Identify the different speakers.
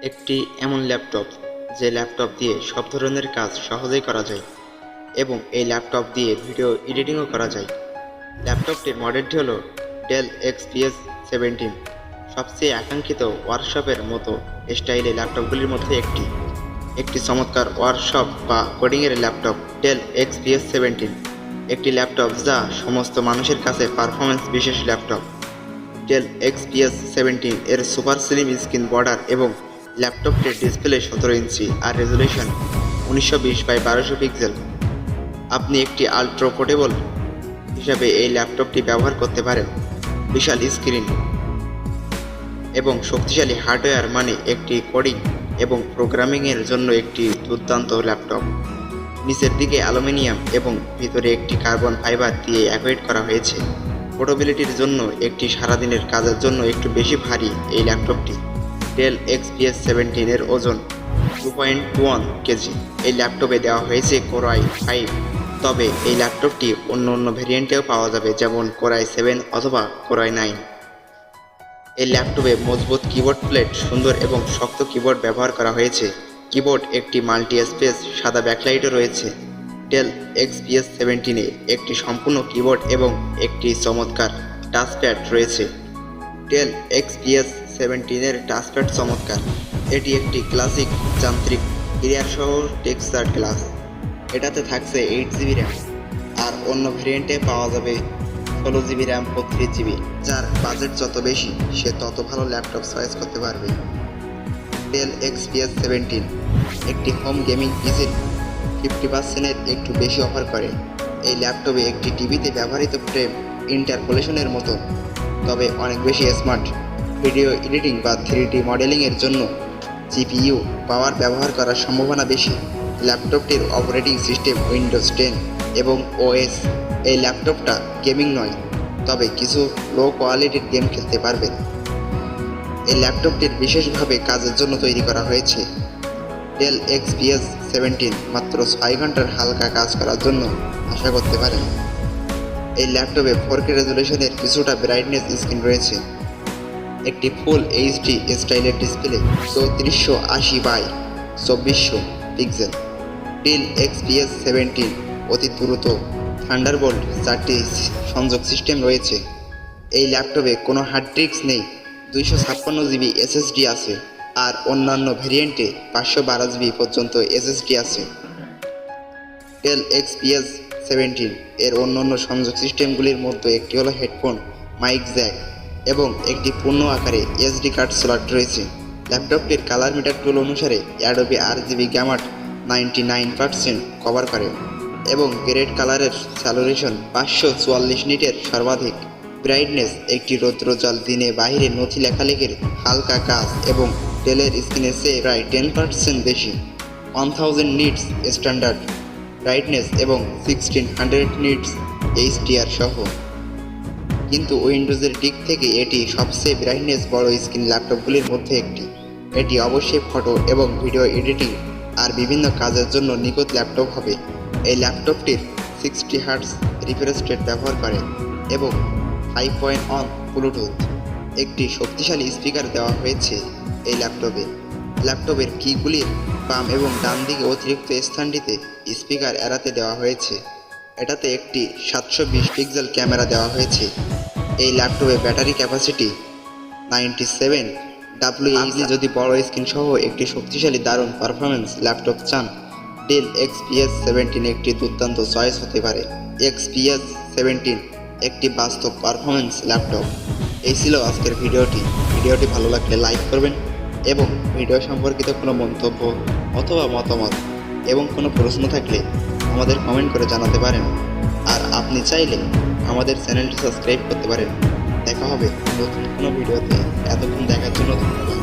Speaker 1: একটি এমন ল্যাপটপ যে ল্যাপটপ দিয়ে সব ধরনের কাজ সহজেই করা যায় এবং এই ল্যাপটপ দিয়ে ভিডিও এডিটিংও করা যায়। ল্যাপটপটির মডেলটি হলো ডেল XPS 17। সবচেয়ে আকাঙ্ক্ষিত ওয়ার্কশপের মতো স্টাইলে ল্যাপটপগুলির মধ্যে একটি চমৎকার ওয়ার্কশপ বা কোডিংয়ের ল্যাপটপ ডেল XPS 17, একটি ল্যাপটপ যা সমস্ত মানুষের কাছে পারফরমেন্স বিশেষ ল্যাপটপ। ডেল XPS 17 এর সুপার স্লিম স্ক্রিন বর্ডার এবং ল্যাপটপটির ডিসপ্লে 17 ইঞ্চি আর রেজুলেশন 1920x1200 পিক্সেল। আপনি একটি আল্ট্রা পোর্টেবল হিসাবে এই ল্যাপটপটি ব্যবহার করতে পারেন। বিশাল স্ক্রিন এবং শক্তিশালী হার্ডওয়্যার মানে একটি কোডিং এবং প্রোগ্রামিংয়ের জন্য একটি দুর্দান্ত ল্যাপটপ। নিচের দিকে অ্যালুমিনিয়াম এবং ভিতরে একটি কার্বন ফাইবার দিয়ে অ্যাকোয়েড করা হয়েছে। পোর্টেবিলিটির জন্য একটি সারাদিনের কাজের জন্য একটু বেশি ভারী এই ল্যাপটপটি। ডেল XPS 17 এর ওজন 2.1 কেজি। এই ল্যাপটপে দেওয়া হয়েছে Core i5, তবে এই ল্যাপটপটি অন্য ভেরিয়েন্টেও পাওয়া যাবে, যেমন Core i7 অথবা Core i9। এই ল্যাপটপে মজবুত কিবোর্ড প্লেট, সুন্দর এবং শক্ত কিবোর্ড ব্যবহার করা হয়েছে। কিবোর্ড একটি মাল্টি স্পেস সাদা ব্যাকলাইটও রয়েছে। ডেল XPS 17 এ একটি সম্পূর্ণ কিবোর্ড এবং একটি চমৎকার টাচপ্যাড রয়েছে। ডেল XPS 17 এর টাচপ্যাড চমৎকার। এটি একটি ক্লাসিক যান্ত্রিক ক্লিয়ার সহ টেক্সচার গ্লাস। এটাতে থাকছে 8GB র্যাম, আর অন্য ভেরিয়েন্টে পাওয়া যাবে 16GB র্যাম ও 3GB। যার বাজেট যত বেশি সে তত ভালো ল্যাপটপ চয়েস করতে পারবে। ডেল XPS 17 একটি হোম গেমিং পিসির 50% একটু বেশি অফার করে। এই ল্যাপটপে একটি টিভিতে ব্যবহৃত ফ্রেম ইন্টারপোলেশনের মতো, তবে অনেক বেশি স্মার্ট। ভিডিও এডিটিং বা 3D মডেলিংয়ের জন্য CPU পাওয়ার ব্যবহার করার সম্ভাবনা বেশি। ল্যাপটপটির অপারেটিং সিস্টেম উইন্ডোজ 10 এবং OS। এই ল্যাপটপটা গেমিং নয়, তবে কিছু লো কোয়ালিটির গেম খেলতে পারবেন। এই ল্যাপটপটির বিশেষভাবে কাজের জন্য তৈরি করা হয়েছে। ডেল XPS 17 মাত্র 6 ঘন্টার হালকা কাজ করার জন্য আশা করতে পারেন। এই ল্যাপটপে 4K রেজুলেশনের কিছুটা ব্রাইটনেস স্ক্রিন রয়েছে। একটি ফুল HD স্টাইলের display 3480x2400 pixel. Dell XPS 17 অতি দ্রুত থান্ডারবোল্ট 4টি সংযোগ সিস্টেম রয়েছে। এই ল্যাপটপে কোনো হার্ড ডিস্ক নেই। 256GB SSD আছে, আর অন্যান্য ভেরিয়েন্টে 512GB পর্যন্ত SSD আছে। ডেল XPS 17 এর অন্যান্য সংযোগ সিস্টেমগুলির মধ্যে একটি হলো হেডফোন, মাইক জ্যাক এবং একটি পূর্ণ আকারে SD কার্ড স্লট রয়েছে। ল্যাপটপটির কালার মিটার টুল অনুসারে অ্যাডোবি RGB গ্যামাট 99% কভার করে এবং গ্রেড কালারের স্যাচুরেশন 544 নিটের সর্বাধিক। ব্রাইটনেস একটি রৌদ্রোজ্জ্বল দিনে বাইরে নথি লেখালেখির হালকা কাজ এবং ডেলের স্ক্রিনের চেয়ে প্রায় 10% বেশি। 1000 নিটস স্ট্যান্ডার্ড ব্রাইটনেস এবং 1600 নিটস HDR সহ। কিন্তু উইন্ডোজের দিক থেকে এটি সবচেয়ে ব্রাইটনেস বড় স্ক্রিন ল্যাপটপগুলির মধ্যে একটি। এটি অবশ্যই ফটো এবং ভিডিও এডিটিং আর বিভিন্ন কাজের জন্য নিখুঁত ল্যাপটপ হবে। এই ল্যাপটপটির 60 হার্টজ রিফ্রেশ রেট ব্যবহার করে এবং 5.1 ব্লুটুথ একটি শক্তিশালী স্পিকার দেওয়া হয়েছে এই ল্যাপটপের কিগুলির বাম এবং ডান দিকে অতিরিক্ত স্থানটিতে স্পিকার এড়াতে দেওয়া হয়েছে। এটাতে একটি 720 পিক্সেল ক্যামেরা দেওয়া হয়েছে। এই ল্যাপটপে ব্যাটারি ক্যাপাসিটি 97 WAH। যদি বড় স্ক্রিন সহ একটি শক্তিশালী দারুণ পারফরমেন্স ল্যাপটপ চান, ডেল XPS 17 একটি দুর্দান্ত চয়েস হতে পারে। XPS 17 একটি বাস্তব পারফরমেন্স ল্যাপটপ। এই ছিল আজকের ভিডিওটি ভালো লাগলে লাইক করবেন এবং ভিডিও সম্পর্কিত কোনো মন্তব্য অথবা মতামত এবং কোনো প্রশ্ন থাকলে আমাদের কমেন্ট করে জানাতে পারেন। আর আপনি চাইলে আমাদের চ্যানেলটি সাবস্ক্রাইব করতে পারেন। দেখা হবে নতুন কোনো ভিডিওতে। এতক্ষণ দেখার জন্য ধন্যবাদ।